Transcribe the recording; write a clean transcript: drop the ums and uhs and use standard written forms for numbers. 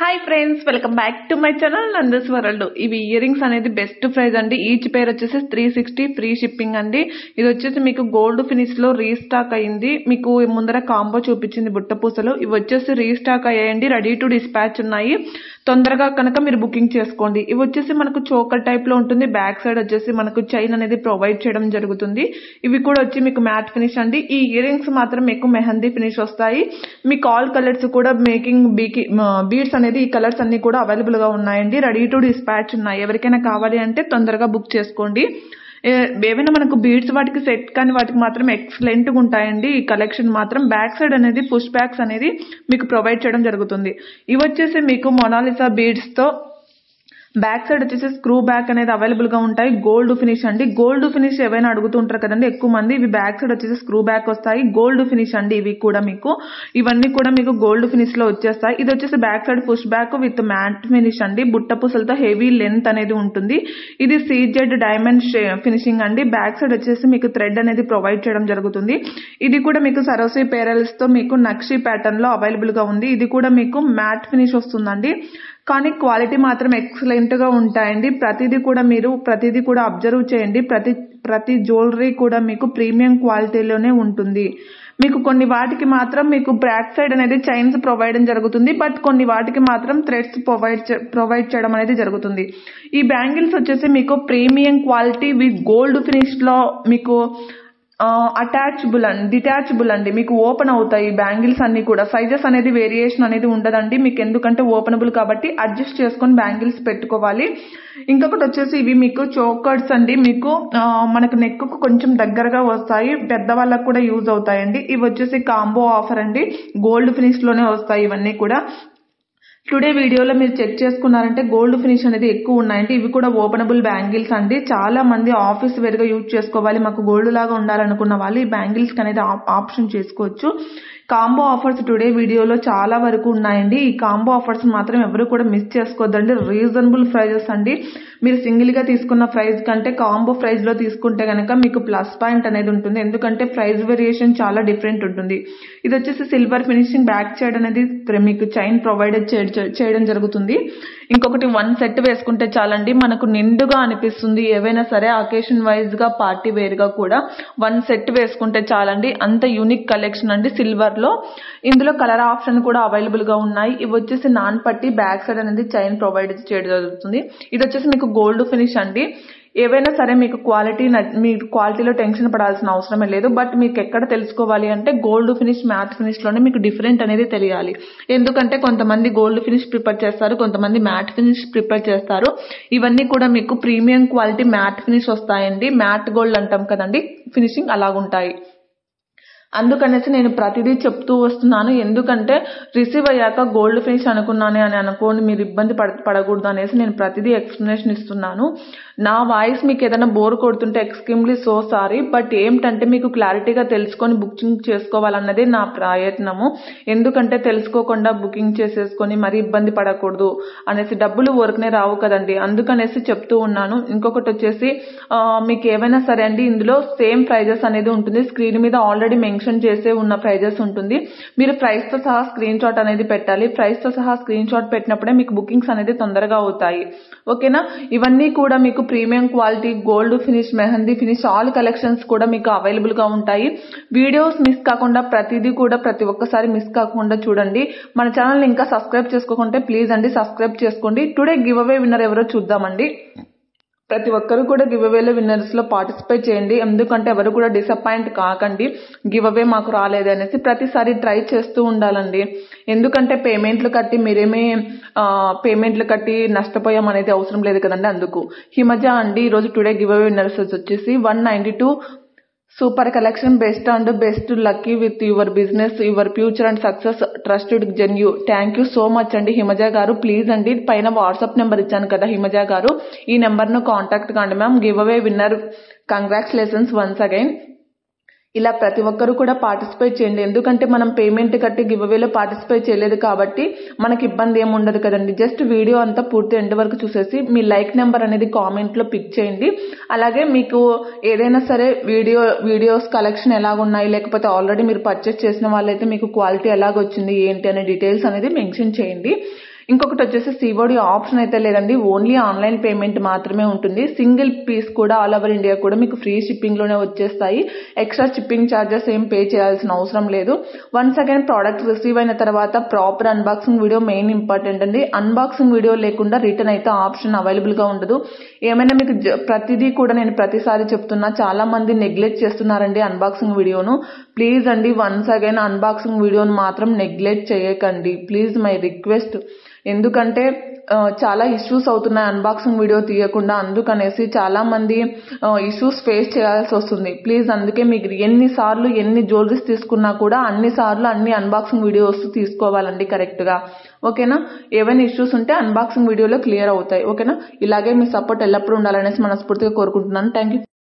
Hi friends, welcome back to my channel Nanda's world. ఇవి ear rings అనేది best price అండి. Each పేర్ వచ్చేసి 360 free shipping అండి. ఇది వచ్చేసి మీకు గోల్డ్ ఫినిష్ లో రీస్టాక్ అయింది. మీకు ముందర కాంబో చూపించింది బుట్ట పూసలు. ఇవి వచ్చేసి రీస్టాక్ అయ్యాయండి, రెడీ టు డిస్పాచ్ ఉన్నాయి. తొందరగా కనుక మీరు బుకింగ్ చేసుకోండి. ఇవి వచ్చేసి మనకు చోకర్ టైప్ లో ఉంటుంది. బ్యాక్ సైడ్ వచ్చేసి మనకు చైన్ అనేది ప్రొవైడ్ చేయడం జరుగుతుంది. ఇవి కూడా వచ్చి మీకు మ్యాట్ ఫినిష్ అండి. ఈ ఇయర్ రింగ్స్ మాత్రం మీకు మెహందీ ఫినిష్ వస్తాయి. మీకు ఆల్ కలర్స్ కూడా మేకింగ్ బీడ్స్ అనేది ఈ కలర్స్ అన్ని కూడా అవైలబుల్ గా ఉన్నాయండి. రెడీ టు డిస్పాచ్ ఉన్నాయి. ఎవరికైనా కావాలి అంటే తొందరగా బుక్ చేసుకోండి. ఏవైనా మనకు బీడ్స్ వాటికి సెట్ కానీ వాటికి మాత్రం ఎక్సలెంట్ గా ఉంటాయండి. ఈ కలెక్షన్ మాత్రం బ్యాక్ సైడ్ అనేది పుష్ బ్యాక్స్ అనేది మీకు ప్రొవైడ్ చేయడం జరుగుతుంది. ఇవి వచ్చేసి మీకు మొనాలిసా బీడ్స్ తో బ్యాక్ సైడ్ వచ్చేసి స్క్రూ బ్యాక్ అనేది అవైలబుల్ గా ఉంటాయి. గోల్డ్ ఫినిష్ అండి. గోల్డ్ ఫినిష్ ఏవైనా అడుగుతుంటారు కదండి ఎక్కువ మంది. ఇవి బ్యాక్ సైడ్ వచ్చేసి స్క్రూ బ్యాక్ వస్తాయి. గోల్డ్ ఫినిష్ అండి. ఇవి కూడా మీకు ఇవన్నీ కూడా మీకు గోల్డ్ ఫినిష్ లో వచ్చేస్తాయి. ఇది వచ్చేసి back side push back with mat finish అండి. బుట్ట పూసలతో హెవీ లెంత్ అనేది ఉంటుంది. ఇది సీజెడ్ డైమండ్ ఫినిషింగ్ అండి. బ్యాక్ సైడ్ వచ్చేసి మీకు థ్రెడ్ అనేది ప్రొవైడ్ చేయడం జరుగుతుంది. ఇది కూడా మీకు సరోసి పేరల్స్ తో మీకు నక్షి ప్యాటర్న్ లో అవైలబుల్ గా ఉంది. ఇది కూడా మీకు మ్యాట్ ఫినిష్ వస్తుందండి. కానీ క్వాలిటీ మాత్రం ఎక్సలెంట్ గా ఉంటాయండి. ప్రతిదీ కూడా అబ్జర్వ్ చేయండి. ప్రతి జ్యువెలరీ కూడా మీకు ప్రీమియం క్వాలిటీలోనే ఉంటుంది. మీకు కొన్ని వాటికి మాత్రం మీకు బ్యాక్ సైడ్ అనేది చైన్స్ ప్రొవైడ్ జరుగుతుంది. బట్ కొన్ని వాటికి మాత్రం థ్రెడ్స్ ప్రొవైడ్ చేయడం అనేది జరుగుతుంది. ఈ బ్యాంగిల్స్ వచ్చేసి మీకు premium quality with gold finish లో మీకు డిటాచబుల్ అండి. మీకు ఓపెన్ అవుతాయి బ్యాంగిల్స్ అన్ని కూడా. సైజెస్ అనేది వేరియేషన్ అనేది ఉండదండి మీకు, ఎందుకంటే ఓపెనబుల్ కాబట్టి అడ్జస్ట్ చేసుకొని బ్యాంగిల్స్ పెట్టుకోవాలి. ఇంకొకటి వచ్చేసి ఇవి మీకు చోకర్స్ అండి. మీకు మనకు నెక్ కు కొంచెం దగ్గరగా వస్తాయి. పెద్దవాళ్ళకు కూడా యూజ్ అవుతాయండి. ఇవి వచ్చేసి కాంబో ఆఫర్ అండి. గోల్డ్ ఫినిష్ లోనే వస్తాయి ఇవన్నీ కూడా. టుడే వీడియోలో మీరు చెక్ చేసుకున్నారంటే గోల్డ్ ఫినిష్ అనేది ఎక్కువ ఉన్నాయంటే ఇవి కూడా ఓపెనబుల్ బ్యాంగిల్స్ అండి. చాలా మంది ఆఫీస్ వేర్ గా యూజ్ చేసుకోవాలి, మాకు గోల్డ్ లాగా ఉండాలనుకున్న వాళ్ళు ఈ బ్యాంగిల్స్ అనేది ఆప్షన్ చేసుకోవచ్చు. కాంబో ఆఫర్స్ టుడే వీడియోలో చాలా వరకు ఉన్నాయండి. ఈ కాంబో ఆఫర్స్ మాత్రం ఎవరు కూడా మిస్ చేసుకోవద్దండి. రీజనబుల్ ప్రైజెస్ అండి. మీరు సింగిల్ గా తీసుకున్న ప్రైస్ కంటే కాంబో ప్రైస్ లో తీసుకుంటే కనుక మీకు ప్లస్ పాయింట్ అనేది ఉంటుంది. ఎందుకంటే ప్రైస్ వేరియేషన్ చాలా డిఫరెంట్ ఉంటుంది. ఇది వచ్చేసి సిల్వర్ ఫినిషింగ్ బ్యాక్ సైడ్ అనేది మీకు చైన్ ప్రొవైడెడ్ చేయడం జరుగుతుంది. ఇంకొకటి 1 సెట్ వేసుకుంటే చాలండి, మనకు నిండుగా అనిపిస్తుంది. ఏవైనా సరే అకేషన్ వైజ్ గా పార్టీ వేర్ గా కూడా 1 సెట్ వేసుకుంటే చాలండి. అంత యూనిక్ కలెక్షన్ అండి సిల్వర్ లో. ఇందులో కలర్ ఆప్షన్ కూడా అవైలబుల్ గా ఉన్నాయి. ఇవి వచ్చేసి నాన్ పట్టి బ్యాక్ సైడ్ అనేది చైన్ ప్రొవైడ్ చేయడం జరుగుతుంది. ఇది వచ్చేసి మీకు గోల్డ్ ఫినిష్ అండి. ఏవైనా సరే మీకు క్వాలిటీలో టెన్షన్ పడాల్సిన అవసరమే లేదు. బట్ మీకు ఎక్కడ తెలుసుకోవాలి అంటే గోల్డ్ ఫినిష్ మ్యాట్ ఫినిష్ లోనే మీకు డిఫరెంట్ అనేది తెలియాలి. ఎందుకంటే కొంతమంది గోల్డ్ ఫినిష్ ప్రిపేర్ చేస్తారు, కొంతమంది మ్యాట్ ఫినిష్ ప్రిపేర్ చేస్తారు. ఇవన్నీ కూడా మీకు ప్రీమియం క్వాలిటీ మ్యాట్ ఫినిష్ వస్తాయండి. మ్యాట్ గోల్డ్ అంటాం కదండి, ఫినిషింగ్ అలాగుంటాయి. అందుకనేసి నేను ప్రతిదీ చెప్తూ వస్తున్నాను. ఎందుకంటే రిసీవ్ అయ్యాక గోల్డ్ ఫినిష్ అనుకున్నానే అని అనుకోని మీరు ఇబ్బంది పడకూడదు అనేసి నేను ప్రతిదీ ఎక్స్ప్లెనేషన్ ఇస్తున్నాను. నా వాయిస్ మీకు ఏదైనా బోర్ కొడుతుంటే ఎక్స్ట్రీమ్లీ సో సారీ. బట్ ఏంటంటే మీకు క్లారిటీగా తెలుసుకొని బుకింగ్ చేసుకోవాలన్నదే నా ప్రయత్నము. ఎందుకంటే తెలుసుకోకుండా బుకింగ్ చేసేసుకొని మరీ ఇబ్బంది పడకూడదు అనేసి, డబ్బులు ఊరకనే రావు కదండి, అందుకనేసి చెప్తూ ఉన్నాను. ఇంకొకటి వచ్చేసి మీకు ఏవైనా సరే అండి ఇందులో సేమ్ ప్రైజెస్ అనేది ఉంటుంది. స్క్రీన్ మీద ఆల్రెడీ మెన్షన్ చేసే ఉన్న ప్రైజెస్ ఉంటుంది. మీరు ప్రైస్ తో సహా స్క్రీన్ షాట్ అనేది పెట్టాలి. ప్రైస్ తో సహా స్క్రీన్ షాట్ పెట్టినప్పుడే మీకు బుకింగ్స్ అనేది తొందరగా అవుతాయి. ఓకేనా. ఇవన్నీ కూడా మీకు premium quality gold finish, mehndi finish all collections కూడా మీకు అవైలబుల్ గా ఉంటాయి. వీడియోస్ మిస్ కాకుండా ప్రతిదీ కూడా ప్రతి ఒక్కసారి మిస్ కాకుండా చూడండి. మన ఛానల్ ఇంకా సబ్స్క్రైబ్ చేసుకోకుంటే ప్లీజ్ అండి సబ్స్క్రైబ్ చేసుకోండి. టుడే గివ్ అవే విన్నర్ ఎవరో చూద్దామండి. ప్రతి ఒక్కరు కూడా గివ్ అవేలో విన్నర్స్ లో పార్టిసిపేట్ చేయండి. ఎందుకంటే ఎవరు కూడా డిసప్పాయింట్ కాకండి. గివ్ అవే మాకు రాలేదు అనేసి ప్రతిసారి ట్రై చేస్తూ ఉండాలండి. ఎందుకంటే పేమెంట్లు కట్టి నష్టపోయాం అనేది అవసరం లేదు కదండి. అందుకు హిమజ అండి ఈరోజు టుడే గివ్ అవే విన్నర్స్ వచ్చేసి 192 super collection, best and best lucky with your business, your future and success, trusted genuine. Thank you so much అండి హిమజ గారు. ప్లీజ్ అండి పైన వాట్సాప్ నెంబర్ ఇచ్చాను కదా హిమజ గారు, ఈ నెంబర్ ను కాంటాక్ట్ కండి ma'am. Give away winner congratulations once again. ఇలా ప్రతి ఒక్కరు కూడా పార్టిసిపేట్ చేయండి. ఎందుకంటే మనం పేమెంట్ కట్టి గివ్ అవేలో పార్టిసిపేట్ చేయలేదు కాబట్టి మనకి ఇబ్బంది ఏమి ఉండదు కదండి. జస్ట్ వీడియో అంతా పూర్తి ఎండ్ వరకు చూసేసి మీ లైక్ నెంబర్ అనేది కామెంట్ లో పిక్ చేయండి. అలాగే మీకు ఏదైనా సరే వీడియోస్ కలెక్షన్ ఎలాగున్నాయి, లేకపోతే ఆల్రెడీ మీరు పర్చేస్ చేసిన వాళ్ళైతే మీకు క్వాలిటీ ఎలాగొచ్చింది ఏంటి అనే డీటెయిల్స్ అనేది మెన్షన్ చేయండి. ఇంకొకటి వచ్చేసి సిఓడి ఆప్షన్ అయితే లేదండి, ఓన్లీ ఆన్లైన్ పేమెంట్ మాత్రమే ఉంటుంది. సింగిల్ పీస్ కూడా ఆల్ ఓవర్ ఇండియా కూడా మీకు ఫ్రీ షిప్పింగ్లోనే వచ్చేస్తాయి. ఎక్స్ట్రా షిప్పింగ్ ఛార్జెస్ ఏం పే చేయాల్సిన అవసరం లేదు. వన్స్ అగైన్ ప్రోడక్ట్ రిసీవ్ అయిన తర్వాత proper unboxing video main important అండి. అన్బాక్సింగ్ వీడియో లేకుండా రిటర్న్ అయితే ఆప్షన్ అవైలబుల్గా ఉండదు. ఏమైనా మీకు ప్రతిదీ కూడా నేను ప్రతిసారి చెప్తున్నా, చాలా మంది నెగ్లెక్ట్ చేస్తున్నారండి అన్బాక్సింగ్ వీడియోను. ప్లీజ్ అండి, వన్స్ అగైన్ అన్బాక్సింగ్ వీడియోను మాత్రం నెగ్లెక్ట్ చేయకండి, ప్లీజ్ మై రిక్వెస్ట్. ఎందుకంటే చాలా ఇష్యూస్ అవుతున్నాయి అన్బాక్సింగ్ వీడియో తీయకుండా, అందుకనేసి చాలా మంది ఇష్యూస్ ఫేస్ చేయాల్సి వస్తుంది. ప్లీజ్ అందుకే మీకు ఎన్నిసార్లు ఎన్ని జ్యువెలరీస్ తీసుకున్నా కూడా అన్నిసార్లు అన్ని అన్బాక్సింగ్ వీడియోస్ తీసుకోవాలండి కరెక్ట్గా. ఓకేనా? ఏవైనా ఇష్యూస్ ఉంటే అన్బాక్సింగ్ వీడియోలో క్లియర్ అవుతాయి. ఓకేనా? ఇలాగే మీ సపోర్ట్ ఎల్లప్పుడూ ఉండాలనేసి మనస్ఫూర్తిగా కోరుకుంటున్నాను. Thank you.